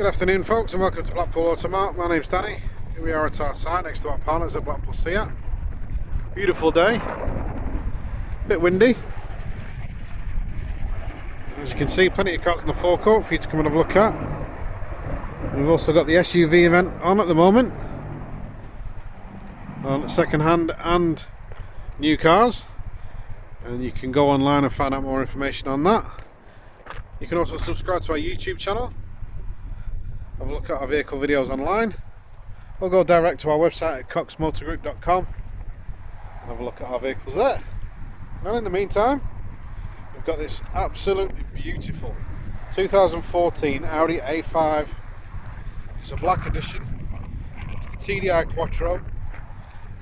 Good afternoon folks, and welcome to Blackpool Automart. My name's Danny. Here we are at our site next to our partners at Blackpool Automart. Beautiful day, bit windy. As you can see, plenty of cars on the forecourt for you to come and have a look at. We've also got the SUV event on at the moment on second hand and new cars, and you can go online and find out more information on that. You can also subscribe to our YouTube channel, have a look at our vehicle videos online, or go direct to our website at coxmotorgroup.com and have a look at our vehicles there. And in the meantime, we've got this absolutely beautiful 2014 Audi A5. It's a black edition. It's the Tdi Quattro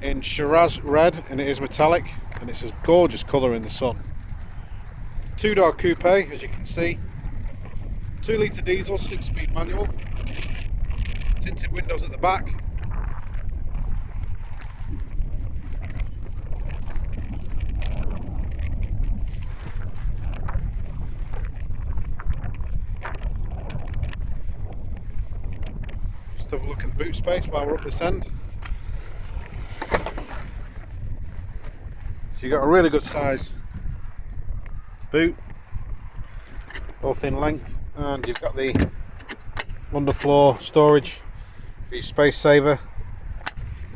in Shiraz red, and it is metallic, and it's a gorgeous colour in the sun. Two-door coupe, as you can see. 2-litre diesel, 6-speed manual. Tinted windows at the back. Just have a look at the boot space while we're up this end. So you've got a really good size boot, both in length, and you've got the underfloor storage for your space saver.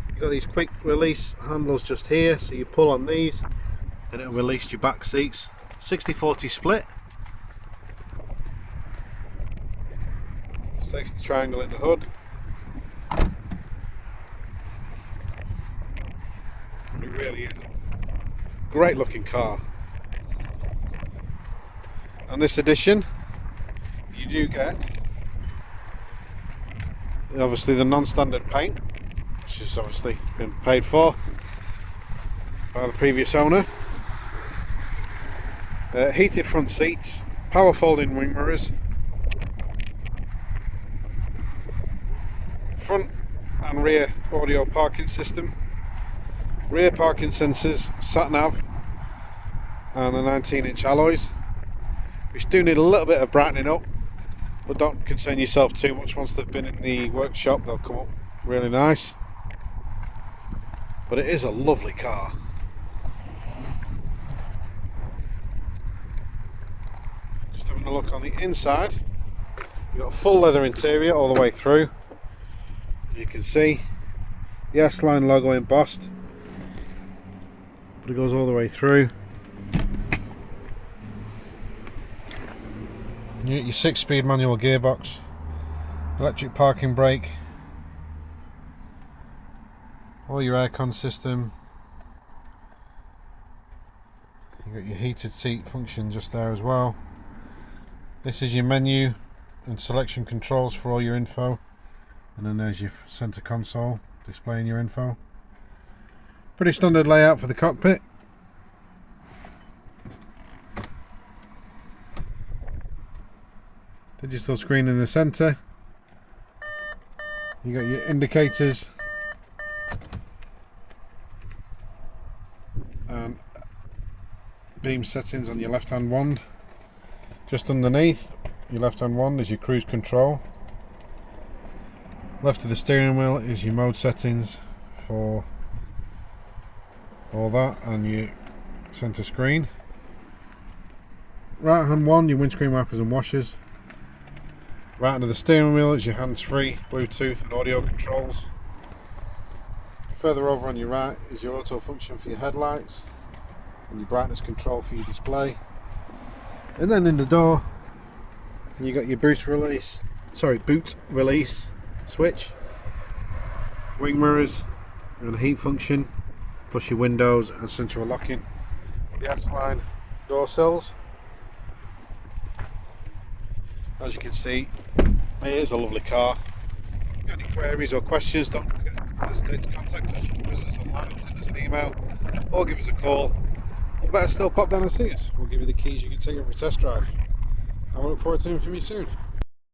You've got these quick release handles just here, so you pull on these and it'll release your back seats. 60/40 split. Safety triangle in the hood. It really is a great looking car. And this edition, you do get obviously the non-standard paint, which has obviously been paid for by the previous owner. Heated front seats, power folding wing mirrors, front and rear audio parking system, rear parking sensors, sat nav, and the 19-inch alloys, which do need a little bit of brightening up, but don't concern yourself too much. Once they've been in the workshop, they'll come up really nice. But it is a lovely car. Just having a look on the inside, you've got a full leather interior all the way through. As you can see, the S-Line logo embossed, but it goes all the way through. You get your 6-speed manual gearbox, electric parking brake, all your aircon system. You got your heated seat function just there as well. This is your menu and selection controls for all your info, and then there's your center console displaying your info. Pretty standard layout for the cockpit. Digital screen in the centre. You got your indicators and beam settings on your left hand wand. Just underneath your left hand wand is your cruise control. Left of the steering wheel is your mode settings for all that, and your centre screen. Right hand wand, your windscreen wipers and washers. Right under the steering wheel is your hands-free Bluetooth and audio controls. Further over on your right is your auto function for your headlights and your brightness control for your display. And then in the door you got your boot release switch, wing mirrors and a heat function, plus your windows and central locking. The S-Line door sills. As you can see, it is a lovely car. If you've got any queries or questions, don't hesitate to contact us. You can visit us online, send us an email, or give us a call. Or better still, pop down and see us. We'll give you the keys, you can take it for a test drive. I look forward to hearing from you soon.